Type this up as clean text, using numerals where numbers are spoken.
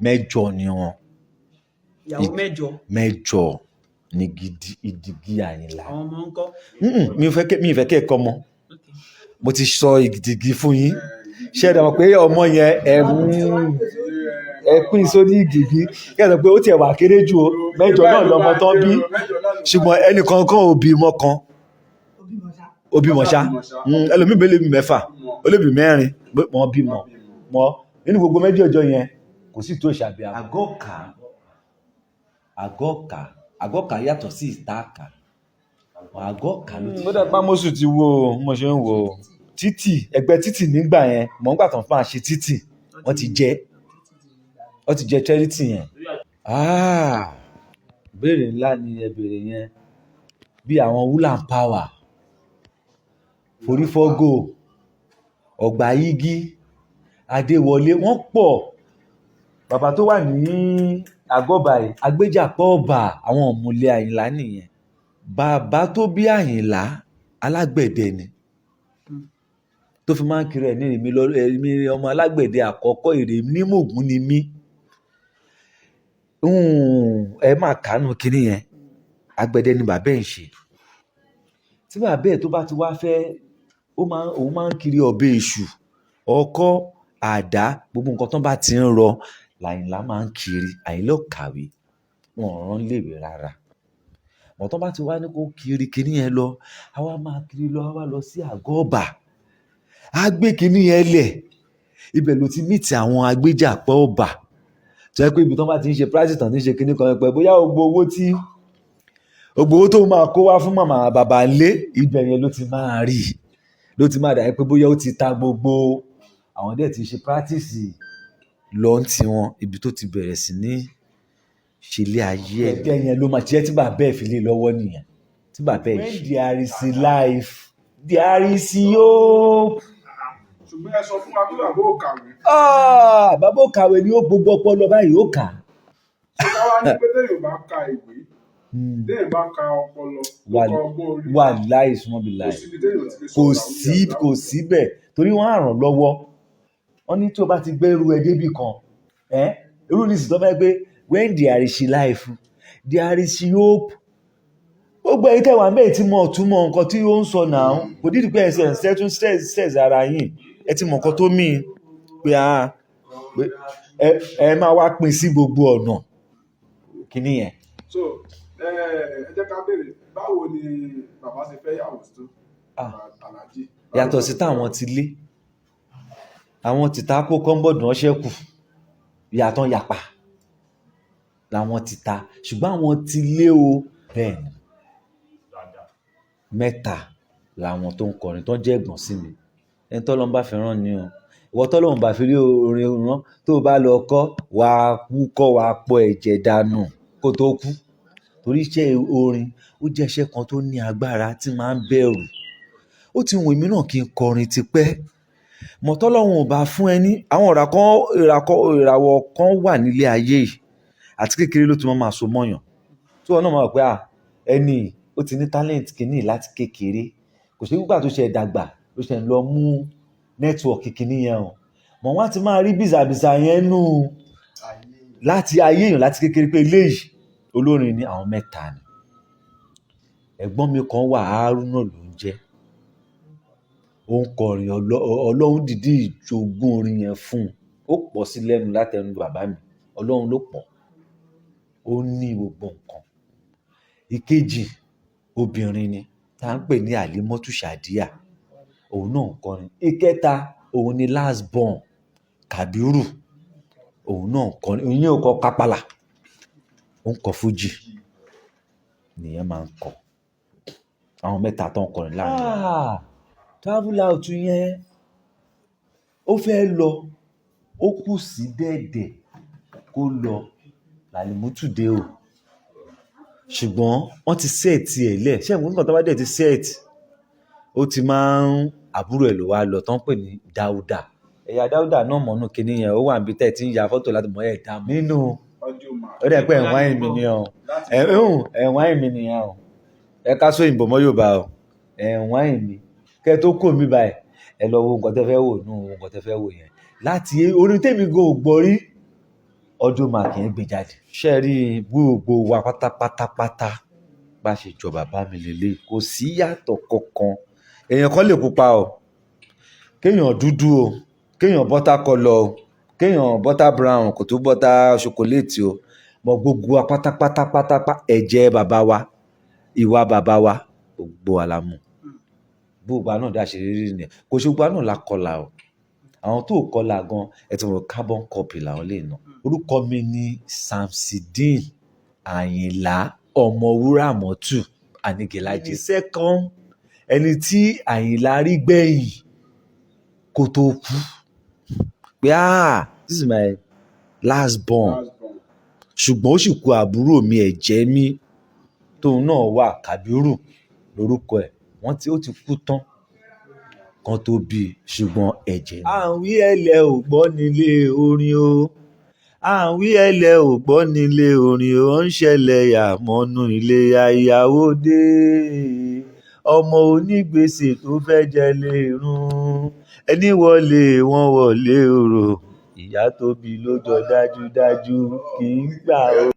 mẹ́jọ ni wọn. ìyàwó mẹ́jọ ni ìdígí Àyìnlá. àwọn ọmọ ń kọ́. mi ì fẹ́ kẹ́ ẹ kọ́ mọ́. mo ti sọ ìdígí fún yín. ṣé ẹ dàgbà pé ọmọ yẹn ẹ pín sórí ìdígí kí ẹ sọ pé ó tiẹ̀ wà kéré jù o mẹ́jọ náà lọmọ tán bí ṣùgbọ́n ẹnìkankan ò bímọ kan ó bímọ ṣá ẹlòmíì bẹ́ẹ̀ lè bí mẹ́fà ó lè bí mẹ́rin wọ́n bímọ mọ́ nínú gbogbo mẹ́jọ yẹn kò sí tó ṣàbíà. àgọ́kà yàtọ̀ sí ìtaàkà àgọ́kà ló ti. ó dẹ́ pámọ́sù ti wo mo ṣe ń wo títì ẹgbẹ́ títì nígbà yẹn mọ̀ ń gbà tán fún àṣẹ títì wọ́n ti jẹ́ charity yẹn. béèrè ńlá ni ẹ béèrè yẹn bí àwọn Wool & Power forífọ́gò ọ̀gbà yígí adéwọlé wọ́n pọ̀ bàbá tó wà ní àgọ́bà yìí agbéjàpọ̀ ọba àwọn ọ̀mùlẹ̀ Àyìnlá nìyẹn bàbá tó bí Àyìnlá alágbẹ̀dẹ ni tó fi máa ń kiri ẹ̀ ní èmi ọmọ alágbẹ̀dẹ àkọ́kọ́ èrè nímògùn ni mí ẹ máa kánú kinní yẹn agbẹ̀dẹ ni bàbá ẹ̀ ń ṣe tí bàbá ẹ̀ tó bá ti wá fẹ́ òun máa ń kiri ọ̀bẹ èṣù ọkọ́ àdá gbogbo nǹkan tó bá ti ń rọ l'Àyìnlá máa ń kiri. Àyìnlá ò kàwé wọn ò rán léèwé rárá mọ̀ tó bá ti wá ní kó kiri kinní yẹn lọ a wá máa kiri lọ a wá lọ sí àgọ́ ọba a gbé kinní yẹn lẹ̀ ibẹ̀ ló ti mìtì àwọn agbéjàpọ̀ ọba tó yẹ pé ibi tó bá ti ń ṣe practice tán ti ń ṣe kinní kan pẹ̀ bóyá gbogbo owó tó máa kó wá fún màmá bàbá lé ibẹ̀ yẹn ló ti máa rí ló ti máa dà pé bóyá ó ti ta gbogbo àwọn dẹ̀ ti ṣe practice lọ ti wọn ibi tó ti bẹ̀rẹ̀ sí ní ṣẹlé ayé ẹgbẹ́ yẹn ló máa jẹ́ tí bàbá ẹ̀ fi lé lọ́wọ́ nìyẹn tí bàbá ẹ̀ ṣe. there is life there is hope. ṣùgbọ́n ẹ sọ fún wa pé bàbá ò kàwé. bàbá ò kàwé ni ó gbogbo ọpọlọ báyìí ó kà. ṣé káwá ní pé téèyàn bá ka ìwé téèyàn bá ka ọpọlọ ọkọ ọgbọ́n orí wà láì súnmọ́ bí láì kò síbẹ̀ torí wọ́n á ràn lọ́wọ́ wọ́n ní tí o bá ti gbé irú ẹ débì kan irú ní ìsìtọ́ fẹ́ pé when there is life there is hope gbogbo ẹ̀yin tẹ̀wá mẹ́ẹ̀ tí mo túmọ̀ nǹkan tí ó ń sọ náà kò dídì pé ẹsẹ̀ ṣẹ́tún stress ara yín ẹ ti mọ̀ nǹkan tó mí pé ẹ máa wá pín sí gbogbo ọ̀nà kíní yẹn. so ẹ jẹ́ ká béèrè báwo ni bàbá ṣe fẹ́ yàwó tó Àlàjí. yàtọ̀ sí táwọn ti lé àwọn tìta kó kọ́ńbọ̀dù wọn ṣẹ́kù yàtọ̀ yàpá làwọn tìta ṣùgbọ́n àwọn ti lé o bẹ́ẹ̀ ni mẹ́ta làwọn tó ń kọrin tó ń jẹ́ ẹ̀gbọ́n sí mi ẹni tọ́lọ́run bá fi rán ni o ìwọ tọ́lọ́run bá fi rí orin rán tó o bá lọ kọ́ wàá kú kọ́ wàá pọ̀ ẹ̀jẹ̀ dànù kó tó kú torí iṣẹ́ orin ó jẹ́ iṣẹ́ kan tó ní agbára tí máa ń bẹ̀rù ó ti wù mí náà kí n kọrin tipẹ́ mọ̀tọ́lọ́hún ò bá fún ẹni àwọn ìràwọ̀ kan wà nílé ayé yìí àti kékeré ló ti máa so mọ́yàn tí wọn náà máa pẹ́ ẹni ó ti ní talent kìíní láti kékeré kò sí nígbà tó ṣe dàgbà ló ṣe ń lọ mú nẹ́tíwọ̀kì kìíní yẹn o mọ̀ wọ́n á ti máa rí bìzàbìzà yẹn nù láti ayé èèyàn láti kékeré pé eléyìí olórin ni àwọn mẹ́ta ni ẹ̀gbọ́n mi kan wà Haruna ló ń jẹ́ ó ń kọrin ọlọ́run dìdí ìjogún orin yẹn fún un ó pọ̀ sí lẹ́nu látẹnu bàbá mi ọlọ́run ló pọ̀ ó ní gbogbo nǹkan. ìkejì obìnrin ni tá à ń pè ní Àlímọ́tù Ṣàdíà òun náà ń kọrin. ìkẹta òun ni last born Kàbírù òun náà ń kọrin òun yóò kọ kápálà ó ń kọ fújì nìyẹn máa ń kọ àwọn mẹ́ta tó ń kọrin láàrin. travel out yẹn ó fẹ́ lọ ó kù sí dẹ̀dẹ̀ kó lọ l'Àlímọ́tù dé o ṣùgbọ́n wọ́n ti sẹ́ẹ̀tì ẹ̀ lẹ̀ ṣé ìwọ̀n nígbà tó bá dẹ̀ ti sẹ́ẹ̀tì ó ti máa ń àbúrò ẹ̀ ló wá lọ tán pè ní Dáúdà ẹ̀yà Dáúdà náà mọ̀nú kinní yẹn ó wà níbi tẹ́ ẹ̀ tí ń ya fọ́tò láti mọ̀ ẹ̀ dá nínú ó dẹ̀ pé ẹ̀wọ̀n ẹ̀mí ni ọ ẹ̀wọ̀n ẹ̀mí nìyẹn o ẹ ká sóyìnbó mọ́ Yorùbá o ẹ̀wọ̀n ẹ̀mí kẹ́ tó kó mi báyìí ẹ lọ wo nǹkan tẹ́ fẹ́ wò nù nǹkan tẹ́ fẹ́ wò yẹn láti orin tèmi gan ò gbọ́ rí ọjọ́ máa kì í gbé jáde. Ṣé ẹ rí gbogbo wa pátápátápátá bá ṣe jọ bàbá mi lélẹ̀ kò sí yàtọ̀ kankan. Èèyàn kan lè pupa o, kéèyàn dúdú o, kéèyàn butter colour o, kéèyàn butter brown kò tó butter chocolate o. Mọ gbogbo wa pátápátápátá ẹ̀jẹ̀ bàbá wa, ìwà bàbá wa, gbogbo wa la mọ̀. Gbogbo wa náà dá ṣe rírí nìyẹn. Kò ṣe gbogbo wa náà la kọlà o. Àwọn tó kọlà gan ẹ ti mọ̀ carbon copy làwọn lè nà. Orúkọ mi ni Samsideen Àyìnlá Ọmọwúràmọ́tù Anigelaji second, ẹni tí Àyìnlá rí gbẹ̀yìn kó tó kú. Pé this is my last born. Ṣùgbọ́n ó sì kú àbúrò mi ẹ̀jẹ̀ mi tóun náà wà, Kàbírù lórúkọ ẹ̀. Ó ti kú tán kan tó bí i, ṣùgbọ́n ẹ̀jẹ̀ mi. À ń wí ẹlẹ́ ò gbọ́ nílé orin o. À ń wí ẹlẹ́ ò gbọ́ nílé orin o. Ó ń ṣẹlẹ̀ yà mọ́nú ilé ìyàwó dé. Ọmọ onígbèsè tó fẹ́ jẹ lè run. Ẹni wọlé wọn wọlé orò. Ìyá tó bí ló jọ dájúdájú kì í gbà o.